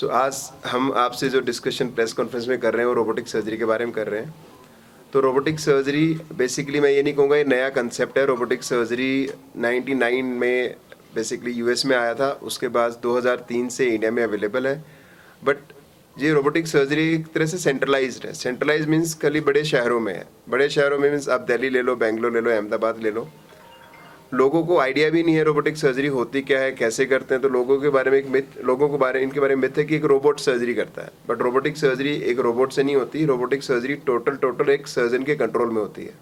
आज हम आपसे जो डिस्कशन प्रेस कॉन्फ्रेंस में कर रहे हैं वो रोबोटिक सर्जरी के बारे में कर रहे हैं। तो रोबोटिक सर्जरी बेसिकली मैं ये नहीं कहूँगा ये नया कंसेप्ट है। रोबोटिक सर्जरी 99 में बेसिकली यूएस में आया था, उसके बाद 2003 से इंडिया में अवेलेबल है। बट ये रोबोटिक सर्जरी एक तरह से सेंट्रलाइज्ड है। सेंट्रलाइज मीन्स खाली बड़े शहरों में है। बड़े शहरों में मीन्स आप दिल्ली ले लो, बेंगलोर ले लो, अहमदाबाद ले लो। लोगों को आइडिया भी नहीं है रोबोटिक सर्जरी होती क्या है, कैसे करते हैं। तो लोगों के बारे में इनके बारे में मिथ है कि एक रोबोट सर्जरी करता है। बट रोबोटिक सर्जरी एक रोबोट से नहीं होती। रोबोटिक सर्जरी टोटल एक सर्जन के कंट्रोल में होती है।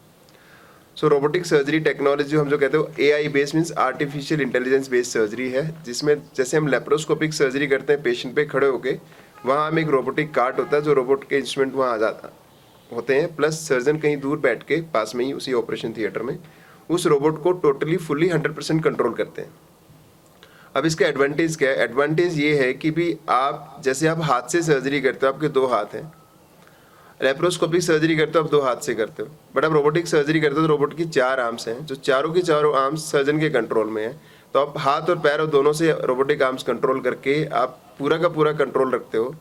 सो रोबोटिक सर्जरी टेक्नोलॉजी हम जो कहते हैं AI based means artificial intelligence based surgery है, जिसमें जैसे हम लेप्रोस्कोपिक सर्जरी करते हैं पेशेंट पे खड़े होके, वहाँ हम एक रोबोटिक कार्ट होता है जो रोबोट के इंस्ट्रूमेंट वहाँ आ जाता होते हैं, प्लस सर्जन कहीं दूर बैठ के पास में ही उसी ऑपरेशन थिएटर में उस रोबोट को टोटली फुल्ली 100% कंट्रोल करते हैं। अब इसका एडवांटेज क्या है? एडवांटेज ये है कि भी आप जैसे आप हाथ से सर्जरी करते हो, आपके 2 हाथ हैं। लेप्रोस्कोपिक सर्जरी करते हो आप 2 हाथ से करते हो। बट आप रोबोटिक सर्जरी करते हो तो रोबोट की 4 आर्म्स हैं, जो चारों की चारों आर्म्स सर्जन के कंट्रोल में है। तो आप हाथ और पैर और दोनों से रोबोटिक आर्म्स कंट्रोल करके आप पूरा का पूरा कंट्रोल रखते हो।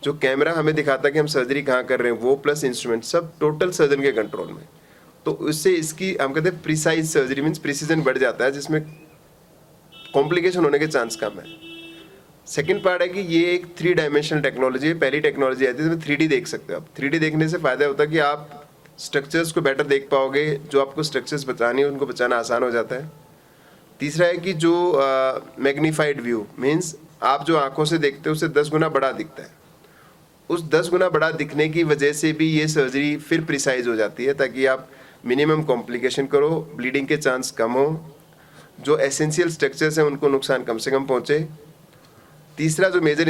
जो कैमरा हमें दिखाता है कि हम सर्जरी कहाँ कर रहे हैं, वो प्लस इंस्ट्रूमेंट सब टोटल सर्जन के कंट्रोल में। तो उससे इसकी हम कहते हैं प्रिसाइज सर्जरी मीन्स प्रिसीजन बढ़ जाता है, जिसमें कॉम्प्लिकेशन होने के चांस कम है। सेकंड पार्ट है कि ये एक 3 डायमेंशनल टेक्नोलॉजी है। पहली टेक्नोलॉजी आती है जिसमें 3D देख सकते हो आप। 3D देखने से फायदा होता है कि आप स्ट्रक्चर्स को बेटर देख पाओगे। जो आपको स्ट्रक्चर्स बचानी है उनको बचाना आसान हो जाता है। तीसरा है कि जो मैग्नीफाइड व्यू मीन्स आप जो आंखों से देखते हो उससे 10 गुना बड़ा दिखता है। उस 10 गुना बड़ा दिखने की वजह से भी ये सर्जरी फिर प्रिसाइज हो जाती है, ताकि आप मिनिमम कॉम्प्लिकेशन करो, ब्लीडिंग के चांस कम हो, जो एसेंशियल स्ट्रक्चर्स हैं उनको नुकसान कम से कम पहुंचे। तीसरा जो मेजर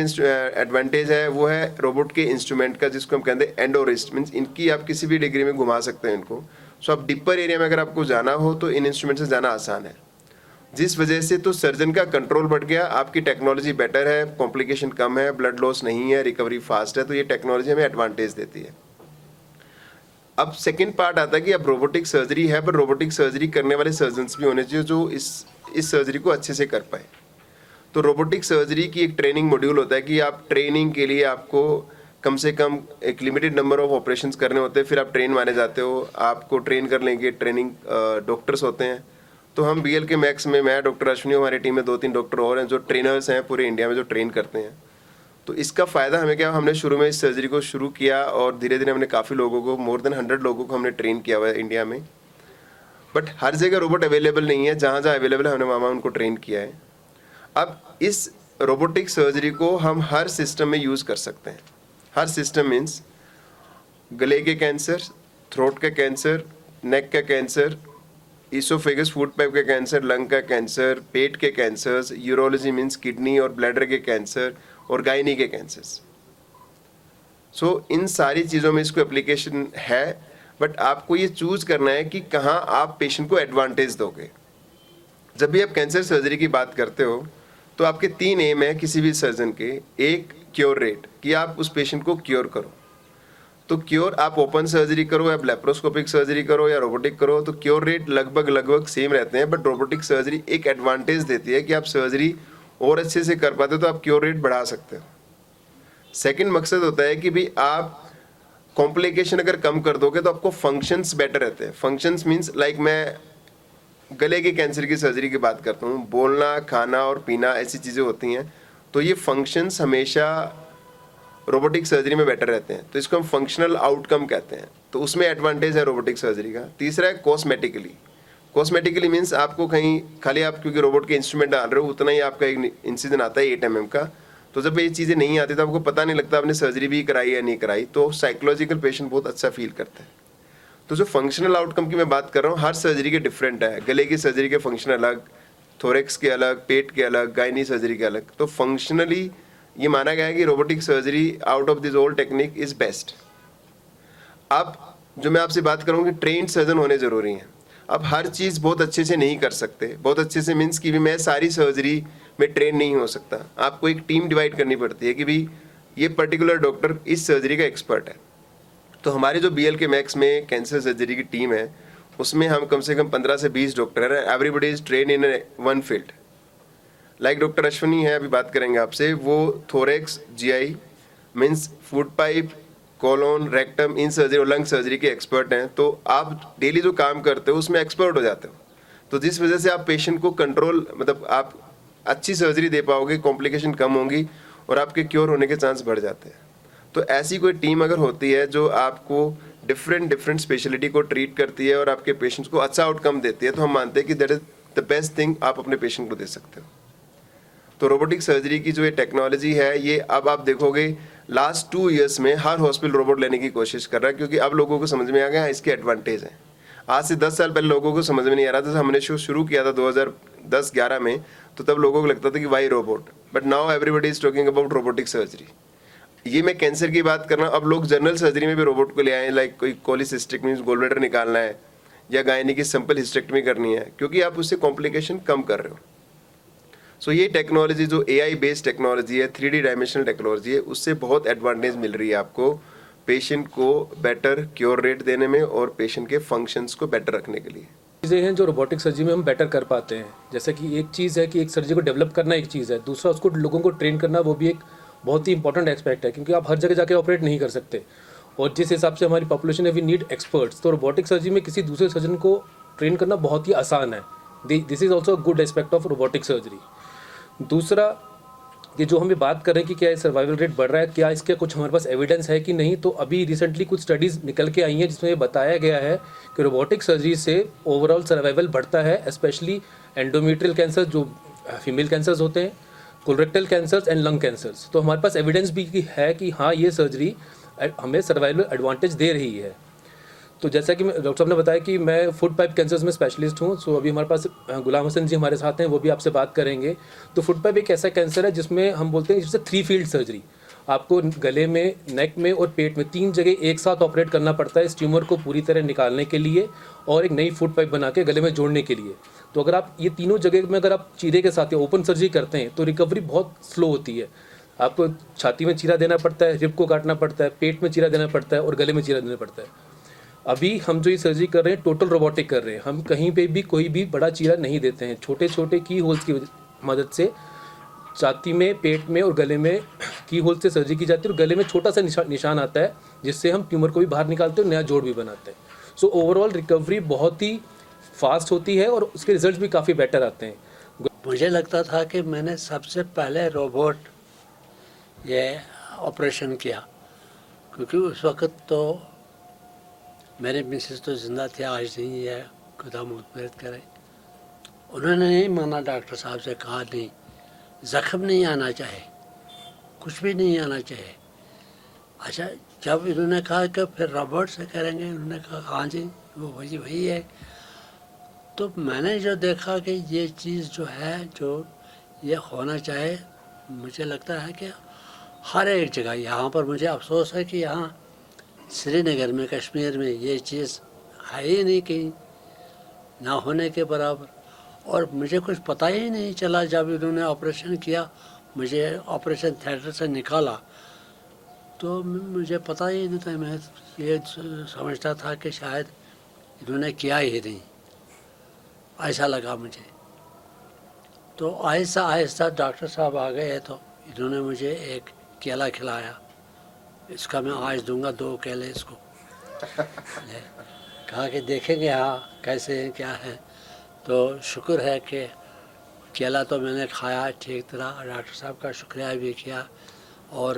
एडवांटेज है वो है रोबोट के इंस्ट्रूमेंट का, जिसको हम कहते हैं एंडोरिस्ट मीन्स इनकी आप किसी भी डिग्री में घुमा सकते हैं इनको। सो आप डिपर एरिया में अगर आपको जाना हो तो इन इंस्ट्रूमेंट से जाना आसान है, जिस वजह से तो सर्जन का कंट्रोल बढ़ गया। आपकी टेक्नोलॉजी बेटर है, कॉम्प्लिकेशन कम है, ब्लड लॉस नहीं है, रिकवरी फास्ट है। तो ये टेक्नोलॉजी हमें एडवांटेज देती है। अब सेकंड पार्ट आता है कि अब रोबोटिक सर्जरी है, पर रोबोटिक सर्जरी करने वाले सर्जन्स भी होने चाहिए जो इस सर्जरी को अच्छे से कर पाए। तो रोबोटिक सर्जरी की एक ट्रेनिंग मॉड्यूल होता है कि आप ट्रेनिंग के लिए आपको कम से कम एक लिमिटेड नंबर ऑफ ऑपरेशंस करने होते हैं, फिर आप ट्रेन माने जाते हो। आपको ट्रेन कर लेंगे, ट्रेनिंग डॉक्टर्स होते हैं। तो हम BL के मैक्स में मैं डॉक्टर अश्विनी, हमारी टीम में 2-3 डॉक्टर और हैं जो ट्रेनर्स हैं पूरे इंडिया में जो ट्रेन करते हैं। तो इसका फ़ायदा हमें क्या, हमने शुरू में इस सर्जरी को शुरू किया और धीरे धीरे हमने काफ़ी लोगों को, मोर देन 100 लोगों को हमने ट्रेन किया हुआ है इंडिया में। बट हर जगह रोबोट अवेलेबल नहीं है, जहाँ जहाँ अवेलेबल है हमने वहाँ उनको ट्रेन किया है। अब इस रोबोटिक सर्जरी को हम हर सिस्टम में यूज़ कर सकते हैं। हर सिस्टम मीन्स गले के कैंसर, थ्रोट का कैंसर, नेक का कैंसर, ईसोफेगस फूड पाइप का कैंसर, लंग का कैंसर, पेट के कैंसर्स, यूरोलॉजी मीन्स किडनी और ब्लैडर के कैंसर और गायनी के कैंसर्स। सो इन सारी चीज़ों में इसको एप्लीकेशन है। बट आपको ये चूज करना है कि कहाँ आप पेशेंट को एडवांटेज दोगे। जब भी आप कैंसर सर्जरी की बात करते हो तो आपके 3 एम है किसी भी सर्जन के। एक, क्योर रेट, कि आप उस पेशेंट को क्योर करो। तो क्योर आप ओपन सर्जरी करो या लेप्रोस्कोपिक सर्जरी करो या रोबोटिक करो, तो क्योर रेट लगभग सेम रहते हैं। बट रोबोटिक सर्जरी एक एडवांटेज देती है कि आप सर्जरी और अच्छे से कर पाते हो, तो आप क्योर रेट बढ़ा सकते हो। सेकंड मकसद होता है कि भी आप कॉम्प्लिकेशन अगर कम कर दोगे तो आपको फंक्शंस बेटर रहते हैं। फंक्शंस मीन्स लाइक मैं गले के कैंसर की सर्जरी की बात करता हूँ, बोलना, खाना और पीना ऐसी चीज़ें होती हैं। तो ये फंक्शंस हमेशा रोबोटिक सर्जरी में बेटर रहते हैं। तो इसको हम फंक्शनल आउटकम कहते हैं। तो उसमें एडवांटेज है रोबोटिक सर्जरी का। तीसरा है कॉस्मेटिकली मीन्स आपको कहीं खाली आप क्योंकि रोबोट के इंस्ट्रूमेंट डाल रहे हो उतना ही आपका एक इंसिजन आता है 8 mm का। तो जब ये चीज़ें नहीं आती तो आपको पता नहीं लगता आपने सर्जरी भी कराई या नहीं कराई। तो साइकोलॉजिकल पेशेंट बहुत अच्छा फील करते हैं। तो जो फंक्शनल आउटकम की मैं बात कर रहा हूँ, हर सर्जरी के डिफरेंट है। गले की सर्जरी के फंक्शन अलग, थोरेक्स के अलग, पेट के अलग, गायनी सर्जरी के अलग। तो फंक्शनली ये माना गया है कि robotic surgery out of this old technique is best. अब जो मैं आपसे बात करूँ कि ट्रेंड सर्जन होने ज़रूरी हैं। अब हर चीज़ बहुत अच्छे से नहीं कर सकते। बहुत अच्छे से मीन्स कि भी मैं सारी सर्जरी में ट्रेन नहीं हो सकता। आपको एक टीम डिवाइड करनी पड़ती है कि भी ये पर्टिकुलर डॉक्टर इस सर्जरी का एक्सपर्ट है। तो हमारे जो BL के मैक्स में कैंसर सर्जरी की टीम है उसमें हम कम से कम 15 से 20 डॉक्टर हैं। Everybody is train in one field. Like doctor Ashwani है, अभी बात करेंगे आपसे, वो thorax, GI means food pipe, colon, rectum, in surgery और लंग सर्जरी के एक्सपर्ट हैं। तो आप डेली जो काम करते हो उसमें एक्सपर्ट हो जाते हो, तो जिस वजह से आप पेशेंट को कंट्रोल, मतलब आप अच्छी सर्जरी दे पाओगे, कॉम्प्लिकेशन कम होंगी और आपके क्योर होने के चांस बढ़ जाते हैं। तो ऐसी कोई टीम अगर होती है जो आपको डिफरेंट स्पेशलिटी को ट्रीट करती है और आपके पेशेंट्स को अच्छा आउटकम देती है, तो हम मानते हैं कि that is the best thing आप अपने पेशेंट को दे सकते हो। तो रोबोटिक सर्जरी की जो ये टेक्नोलॉजी है, ये अब आप देखोगे लास्ट 2 इयर्स में हर हॉस्पिटल रोबोट लेने की कोशिश कर रहा है, क्योंकि अब लोगों को समझ में आ गया इसके एडवांटेज हैं। आज से 10 साल पहले लोगों को समझ में नहीं आ रहा था। हमने शो शुरू किया था 2010-11 में, तो तब लोगों को लगता था कि why robot, but now everybody is talking about robotic surgery. ये मैं कैंसर की बात कर रहा हूँ, अब लोग जनरल सर्जरी में भी रोबोट को ले आए, लाइक कोई कोलिसिस्टिक मींस गोलब्लैडर निकालना है या गायनी की सिंपल हिस्टेक्टमी करनी है, क्योंकि आप उससे कॉम्प्लिकेशन कम कर रहे हो। सो ये टेक्नोलॉजी जो AI बेस्ड टेक्नोलॉजी है, 3D डायमेंशनल टेक्नोलॉजी है, उससे बहुत एडवांटेज मिल रही है आपको पेशेंट को बेटर क्योर रेट देने में और पेशेंट के फंक्शंस को बेटर रखने के लिए। चीज़ें हैं जो रोबोटिक सर्जरी में हम बेटर कर पाते हैं। जैसे कि एक चीज़ है कि एक सर्जरी को डेवलप करना एक चीज़ है, दूसरा उसको लोगों को ट्रेन करना वो भी एक बहुत ही इंपॉर्टेंट एस्पेक्ट है, क्योंकि आप हर जगह जाके ऑपरेट नहीं कर सकते और जिस हिसाब से हमारी पॉपुलेशन है वी नीड एक्सपर्ट्स। तो रोबोटिक सर्जरी में किसी दूसरे सर्जन को ट्रेन करना बहुत ही आसान है। This is also a good aspect of robotic surgery. दूसरा, ये जो हम ये बात कर रहे हैं कि क्या सर्वाइवल रेट बढ़ रहा है, क्या इसके कुछ हमारे पास एविडेंस है कि नहीं, तो अभी रिसेंटली कुछ स्टडीज़ निकल के आई हैं जिसमें ये बताया गया है कि रोबोटिक सर्जरी से ओवरऑल सर्वाइवल बढ़ता है, स्पेशली एंडोमेट्रियल कैंसर जो फीमेल कैंसर्स होते हैं, colorectal cancers and lung cancers. तो हमारे पास एविडेंस भी है कि हाँ ये सर्जरी हमें सर्वाइवल एडवांटेज दे रही है। तो जैसा कि डॉक्टर साहब ने बताया कि मैं फूड पाइप कैंसर्स में स्पेशलिस्ट हूँ, सो अभी हमारे पास गुलाम हसन जी हमारे साथ हैं, वो भी आपसे बात करेंगे। तो फूड पाइप एक ऐसा कैंसर है जिसमें हम बोलते हैं जिससे 3 फील्ड सर्जरी, आपको गले में, नेक में और पेट में 3 जगह एक साथ ऑपरेट करना पड़ता है इस ट्यूमर को पूरी तरह निकालने के लिए और एक नई फूड पाइप बना के गले में जोड़ने के लिए। तो अगर आप ये तीनों जगह में अगर आप चीरे के साथ या ओपन सर्जरी करते हैं तो रिकवरी बहुत स्लो होती है। आपको छाती में चीरा देना पड़ता है, रिब को काटना पड़ता है, पेट में चीरा देना पड़ता है और गले में चीरा देना पड़ता है। अभी हम जो ये सर्जरी कर रहे हैं टोटल रोबोटिक कर रहे हैं, हम कहीं पे भी कोई भी बड़ा चीरा नहीं देते हैं। छोटे छोटे की होल्स की मदद से छाती में, पेट में और गले में की होल से सर्जरी की जाती है और गले में छोटा सा निशान आता है जिससे हम ट्यूमर को भी बाहर निकालते हैं और नया जोड़ भी बनाते हैं। सो ओवरऑल रिकवरी बहुत ही फास्ट होती है और उसके रिजल्ट भी काफ़ी बेटर आते हैं। मुझे लगता था कि मैंने सबसे पहले रोबोट ये ऑपरेशन किया, क्योंकि उस वक़्त तो मेरे मिसेस तो ज़िंदा थे, आज नहीं है, खुदा मग़फ़िरत करे। उन्होंने नहीं माना, डॉक्टर साहब से कहा नहीं, ज़ख्म नहीं आना चाहिए, कुछ भी नहीं आना चाहिए। अच्छा, जब इन्होंने कहा कि फिर रोबोट से करेंगे, उन्होंने कहा हाँ जी वो वही है। तो मैंने जो देखा कि ये चीज़ जो है, जो ये होना चाहिए, मुझे लगता है कि हर एक जगह, यहाँ पर मुझे अफसोस है कि यहाँ श्रीनगर में, कश्मीर में ये चीज़ है ही नहीं, कहीं ना होने के बराबर। और मुझे कुछ पता ही नहीं चला जब इन्होंने ऑपरेशन किया, मुझे ऑपरेशन थिएटर से निकाला तो मुझे पता ही नहीं था। मैं ये समझता था कि शायद इन्होंने किया ही नहीं, ऐसा लगा मुझे। तो आहिस्ता आहिस्ता डॉक्टर साहब आ गए तो इन्होंने मुझे एक केला खिलाया, इसका मैं आज दूंगा 2 केले इसको। कहा कि देखेंगे हाँ कैसे हैं, क्या है। तो शुक्र है कि केला तो मैंने खाया ठीक तरह, डॉक्टर साहब का शुक्रिया भी किया और